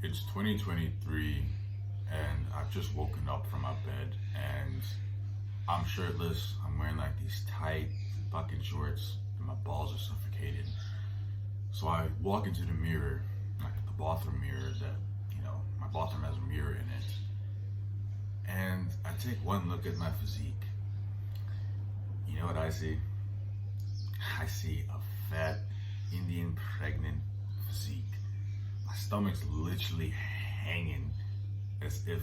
It's 2023 and I've just woken up from my bed and I'm shirtless. I'm wearing like these tight fucking shorts and my balls are suffocated. So I walk into the mirror, like the bathroom mirror my bathroom has a mirror in it. And I take one look at my physique. You know what I see? I see a fat Indian pregnant physique. My stomach's literally hanging as if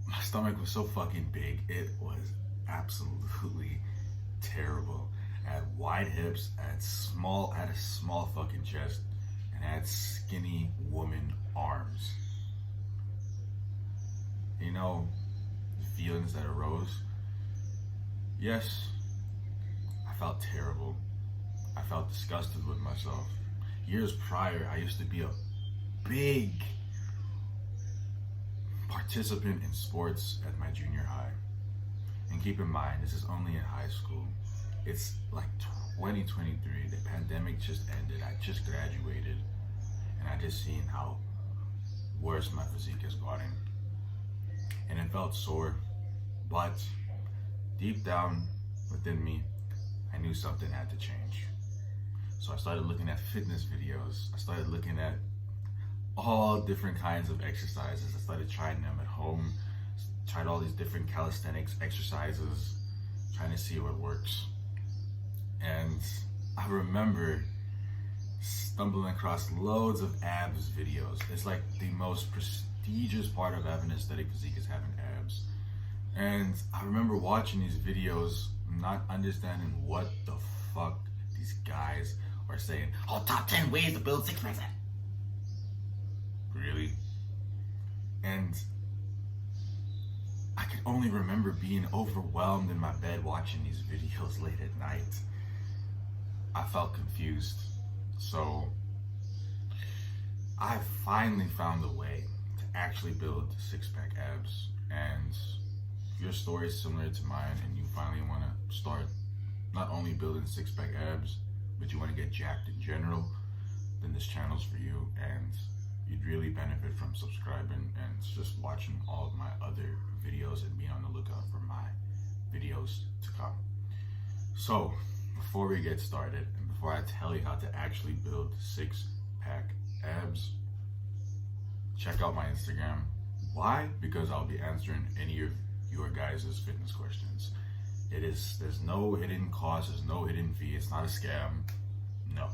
my stomach was so fucking big. It was absolutely terrible. I had wide hips, I had a small fucking chest, and I had skinny woman arms. You know, the feelings that arose. Yes, I felt terrible. I felt disgusted with myself. Years prior, I used to be a big participant in sports at my junior high. And keep in mind, this is only in high school. It's like 2023. The pandemic just ended. I just graduated. And I just seen how worse my physique has gotten. And it felt sore. But deep down within me, I knew something had to change. So I started looking at fitness videos. I started looking at all different kinds of exercises. I started trying them at home. Tried all these different calisthenics exercises, trying to see what works. And I remember stumbling across loads of abs videos. It's like the most prestigious part of having an aesthetic physique is having abs. And I remember watching these videos, not understanding what the fuck these guys are saying. Oh, top 10 ways to build six packs. Really? And I could only remember being overwhelmed in my bed watching these videos late at night. I felt confused. So I finally found a way to actually build six-pack abs. And if your story is similar to mine and you finally want to start not only building six-pack abs, but you want to get jacked in general, then this channel's for you. And you'd really benefit from subscribing and just watching all of my other videos and being on the lookout for my videos to come. So before we get started and before I tell you how to actually build six-pack abs, check out my Instagram. Why? Because I'll be answering any of your guys' fitness questions. There's no hidden cost, there's no hidden fee, it's not a scam. No.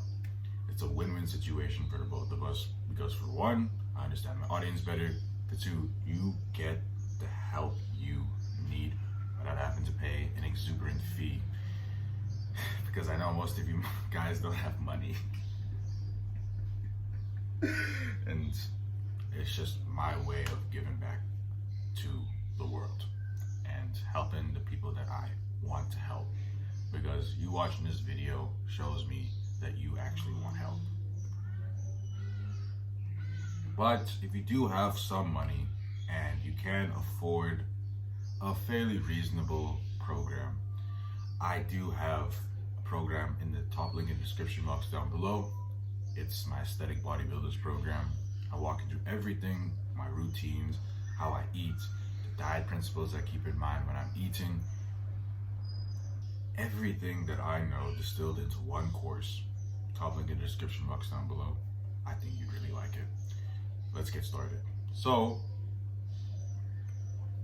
It's a win-win situation for the both of us because for one, I understand my audience better. For two, you get the help you need without having to pay an exuberant fee. Because I know most of you guys don't have money. And it's just my way of giving back to the world and helping the people that I want to help. Because you watching this video shows me that you actually want help. But if you do have some money and you can afford a fairly reasonable program, I do have a program in the top link in the description box down below. It's my Aesthetic Bodybuilders program. I walk you through everything, my routines, how I eat, the diet principles I keep in mind when I'm eating. Everything that I know distilled into one course. Top link in the description box down below. I think you'd really like it. Let's get started. So,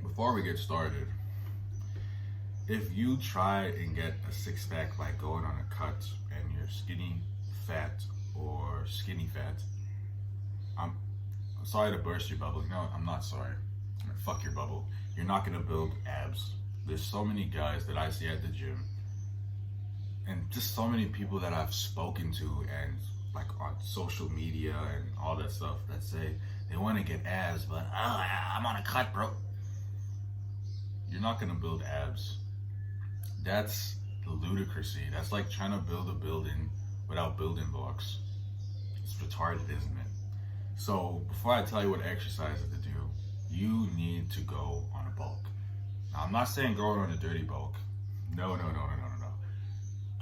before we get started, if you try and get a six-pack by going on a cut and you're skinny fat or skinny fat, I'm sorry to burst your bubble. No, I'm not sorry. Fuck your bubble. You're not gonna build abs. There's so many guys that I see at the gym and just so many people that I've spoken to and like on social media and all that stuff that say they want to get abs, but I'm on a cut, bro. You're not gonna build abs. That's ludicrousy. That's like trying to build a building without building blocks. It's retarded, isn't it? So before I tell you what exercises to do, you need to go on a bulk. Now I'm not saying go on a dirty bulk. No.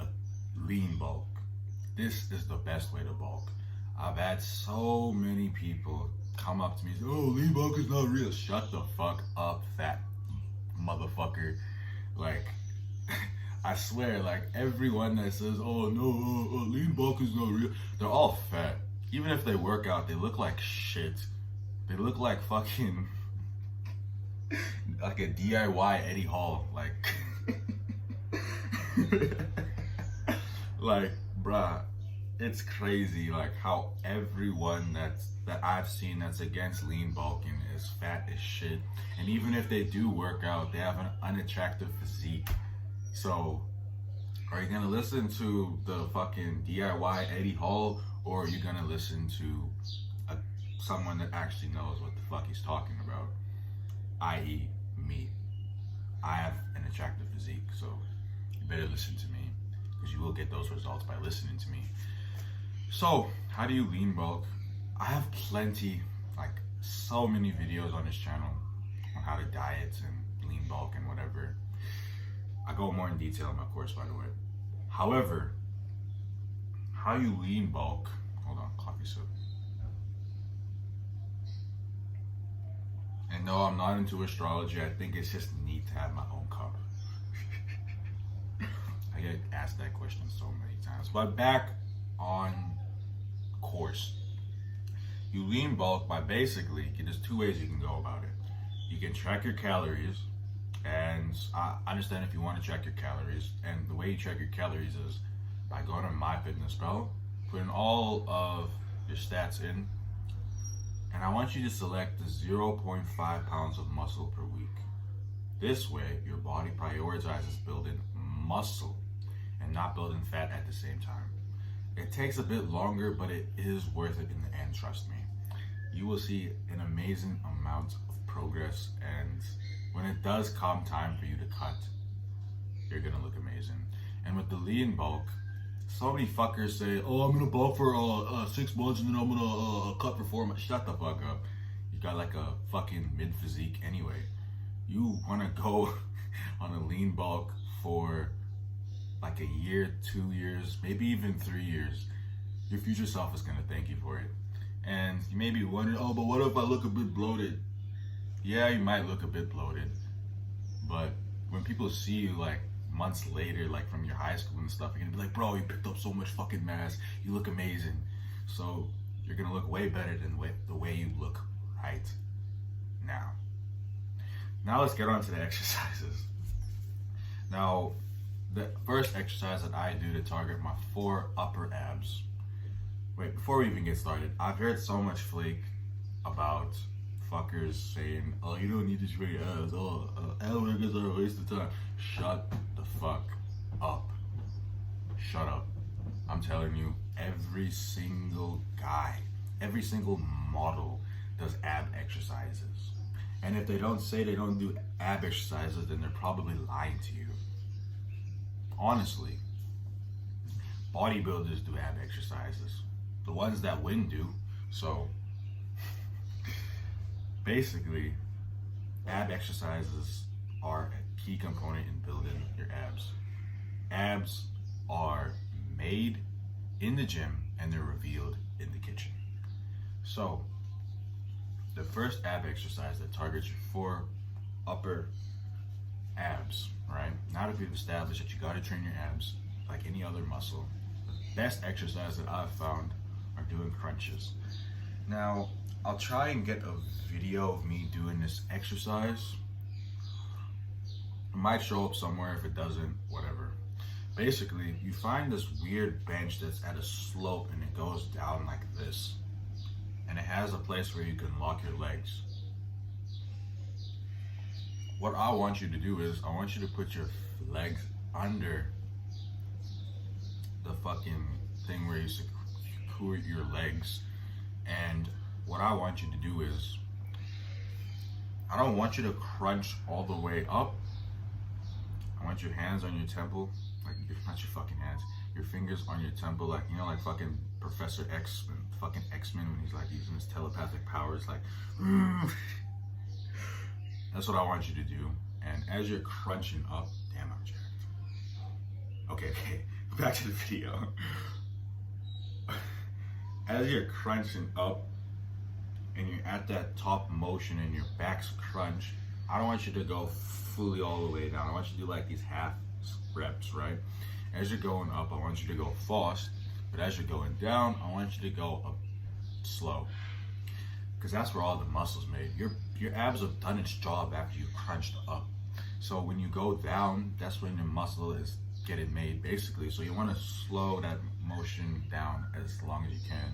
A lean bulk. This is the best way to bulk. I've had so many people come up to me and say, "Oh, lean bulk is not real." Shut the fuck up, fat motherfucker. Like, I swear, like everyone that says, "Oh no, lean bulk is not real," they're all fat. Even if they work out, they look like shit. They look like fucking like a DIY Eddie Hall. Like, like, bruh, it's crazy. Like how everyone that I've seen that's against lean bulking is fat as shit. And even if they do work out, they have an unattractive physique. So, are you gonna listen to the fucking DIY Eddie Hall, or are you gonna listen to someone that actually knows what the fuck he's talking about? I.e., me. I have an attractive physique, so you better listen to me, because you will get those results by listening to me. So, how do you lean bulk? I have plenty, like so many videos on this channel on how to diet and lean bulk and whatever. I go more in detail in my course, by the way. However, how you lean bulk, hold on, coffee sip. And no, I'm not into astrology. I think it's just neat to have my own cup. I get asked that question so many times. But back on course. You lean bulk by basically, there's two ways you can go about it. You can track your calories, and I understand if you want to track your calories, and the way you track your calories is by going on MyFitnessPal, putting all of your stats in, and I want you to select the 0.5 pounds of muscle per week. This way, your body prioritizes building muscle and not building fat at the same time. It takes a bit longer, but it is worth it in the end, trust me. You will see an amazing amount of progress, and when it does come time for you to cut, you're gonna look amazing. And with the lean bulk, so many fuckers say, "Oh, I'm gonna bulk for 6 months and then I'm gonna cut for 4 months." Shut the fuck up. You got like a fucking mid physique anyway. You wanna go on a lean bulk for like a year, 2 years, maybe even 3 years. Your future self is gonna thank you for it. And you may be wondering, "Oh, but what if I look a bit bloated?" Yeah, you might look a bit bloated, but when people see you like months later, like from your high school and stuff, you're gonna be like, "Bro, you picked up so much fucking mass. You look amazing." So you're gonna look way better than the way you look right now. Now let's get on to the exercises. Now, the first exercise that I do to target my 4 upper abs. Wait, before we even get started, I've heard so much flake about fuckers saying, "Oh, you don't need to train abs. Oh, ab workouts are a waste of time." Shut the fuck up. Shut up. I'm telling you, every single guy, every single model does ab exercises. And if they don't say they don't do ab exercises, then they're probably lying to you. Honestly, bodybuilders do ab exercises. The ones that win do. So basically, ab exercises are a key component in building your abs. Abs are made in the gym and they're revealed in the kitchen. So the first ab exercise that targets your 4 upper abs, right? Now that we've established that you gotta train your abs like any other muscle, the best exercise that I've found are doing crunches. Now, I'll try and get a video of me doing this exercise. It might show up somewhere. If it doesn't, whatever. Basically, you find this weird bench that's at a slope and it goes down like this. And it has a place where you can lock your legs. What I want you to do is, I want you to put your legs under the fucking thing where you secure your legs. And what I want you to do is, I don't want you to crunch all the way up. I want your hands on your temple, like, not your fucking hands, your fingers on your temple, like, you know, like fucking Professor X, fucking X-Men, when he's like using his telepathic powers, like, that's what I want you to do. And as you're crunching up, damn, I'm jacked. Okay, back to the video. as you're crunching up and you're at that top motion and your back's crunch, I don't want you to go fully all the way down. I want you to do like these half reps, right? As you're going up, I want you to go fast, but as you're going down, I want you to go up slow, because that's where all the muscles made. Your abs have done its job after you crunched up. So when you go down, that's when your muscle is getting made, basically. So you want to slow that motion down as long as you can.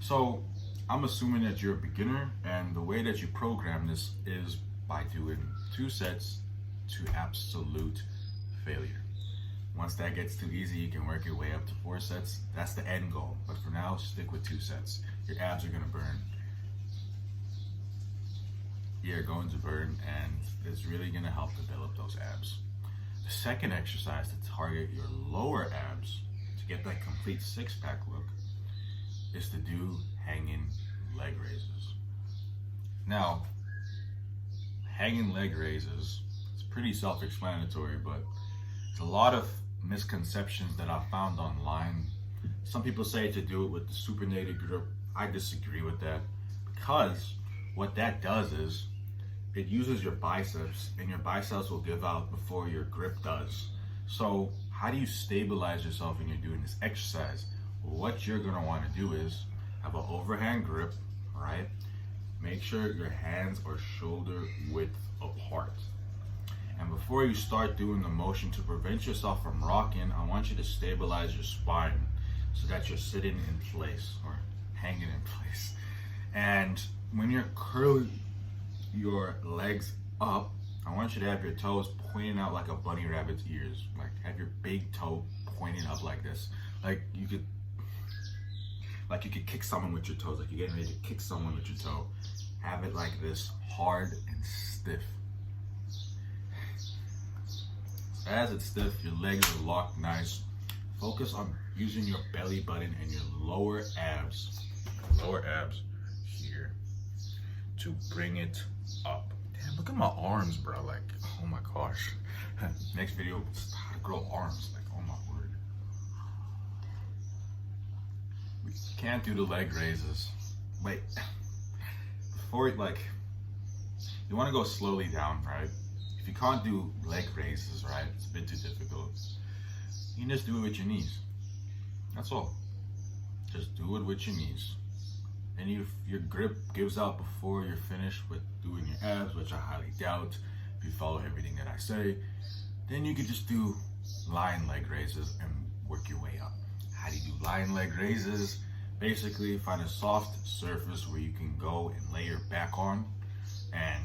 So I'm assuming that you're a beginner, and the way that you program this is by doing 2 sets to absolute failure. Once that gets too easy, you can work your way up to 4 sets. That's the end goal. But for now, stick with 2 sets. Your abs are gonna burn. You're going to burn, and it's really gonna help develop those abs. The second exercise to target your lower abs, to get that complete 6-pack look, is to do hanging leg raises. Now, hanging leg raises, it's pretty self-explanatory, but it's a lot of misconceptions that I found online. Some people say to do it with the supinated grip. I disagree with that, because what that does is it uses your biceps, and your biceps will give out before your grip does. So how do you stabilize yourself when you're doing this exercise? Well, what you're gonna wanna do is have an overhand grip, right? Make sure your hands are shoulder width apart. And before you start doing the motion, to prevent yourself from rocking, I want you to stabilize your spine so that you're sitting in place or hanging in place. And when you're curling your legs up, I want you to have your toes pointing out like a bunny rabbit's ears. Like, have your big toe pointing up like this. Like you could kick someone with your toes. Like you're getting ready to kick someone with your toe. Have it like this, hard and stiff. As it's stiff, your legs are locked nice. Focus on using your belly button and your lower abs here, to bring it up. Damn, look at my arms, bro. Like, oh my gosh. Next video, how to grow arms. Like, oh my word. We can't do the leg raises. Wait, before it, like, you want to go slowly down, right? If you can't do leg raises, right, it's a bit too difficult, you can just do it with your knees. That's all. Just do it with your knees. And if your grip gives out before you're finished with doing your abs, which I highly doubt if you follow everything that I say, then you could just do lying leg raises and work your way up. How do you do lying leg raises? Basically, find a soft surface where you can go and lay your back on. And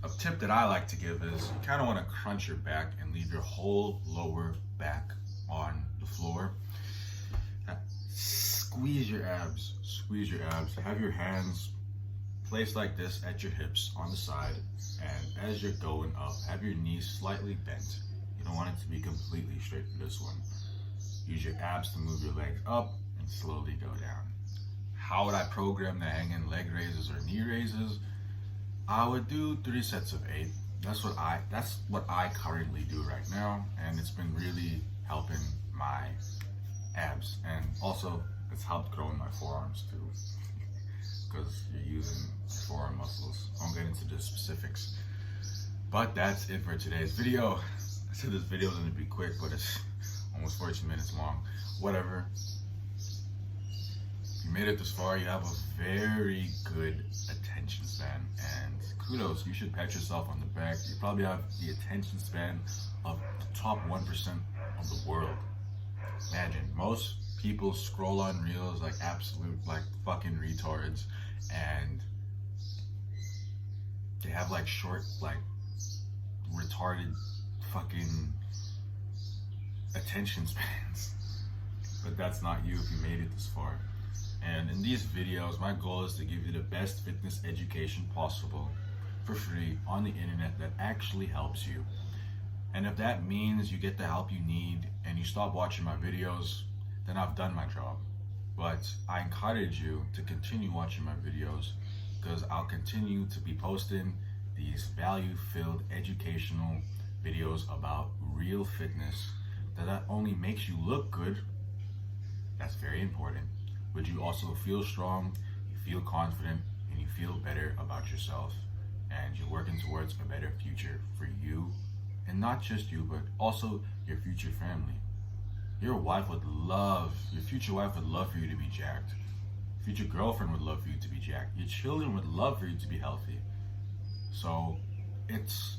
a tip that I like to give is you kind of want to crunch your back and leave your whole lower back on the floor. Squeeze your abs, squeeze your abs. Have your hands placed like this at your hips on the side, and as you're going up, have your knees slightly bent. You don't want it to be completely straight for this one. Use your abs to move your legs up and slowly go down. How would I program the hanging leg raises or knee raises? I would do 3 sets of 8. That's what I currently do right now, and it's been really helping my abs, and also it's helped growing my forearms too, because you're using forearm muscles. I won't get into the specifics, but that's it for today's video. I said this video is going to be quick, but it's almost 14 minutes long. Whatever. You made it this far, you have a very good attention span, and kudos, you should pat yourself on the back. You probably have the attention span of the top 1% of the world. Imagine, most people scroll on reels like absolute, like fucking retards, and they have like short, like retarded fucking attention spans. But that's not you if you made it this far. And in these videos, my goal is to give you the best fitness education possible for free on the internet that actually helps you. And if that means you get the help you need and you stop watching my videos, then I've done my job. But I encourage you to continue watching my videos, because I'll continue to be posting these value-filled educational videos about real fitness that not only makes you look good, that's very important, but you also feel strong, you feel confident, and you feel better about yourself. And you're working towards a better future for you, and not just you, but also your future family. Your future wife would love for you to be jacked. Future girlfriend would love for you to be jacked. Your children would love for you to be healthy. So it's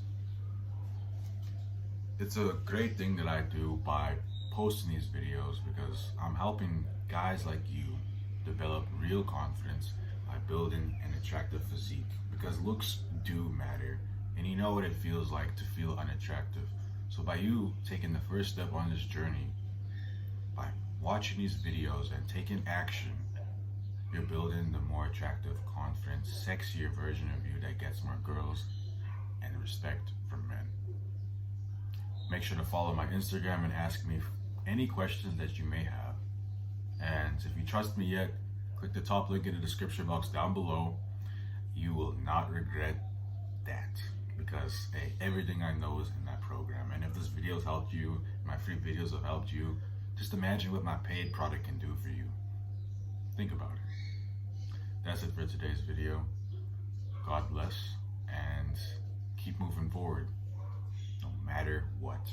a great thing that I do by posting these videos, because I'm helping guys like you develop real confidence by building an attractive physique, because looks do matter, and you know what it feels like to feel unattractive. So by you taking the first step on this journey, by watching these videos and taking action, you're building the more attractive, confident, sexier version of you that gets more girls and respect from men. Make sure to follow my Instagram and ask me any questions that you may have. And if you trust me yet, click the top link in the description box down below. You will not regret that, because hey, everything I know is in that program. And if this video has helped you, my free videos have helped you, just imagine what my paid product can do for you. Think about it. That's it for today's video. God bless, and keep moving forward, no matter what.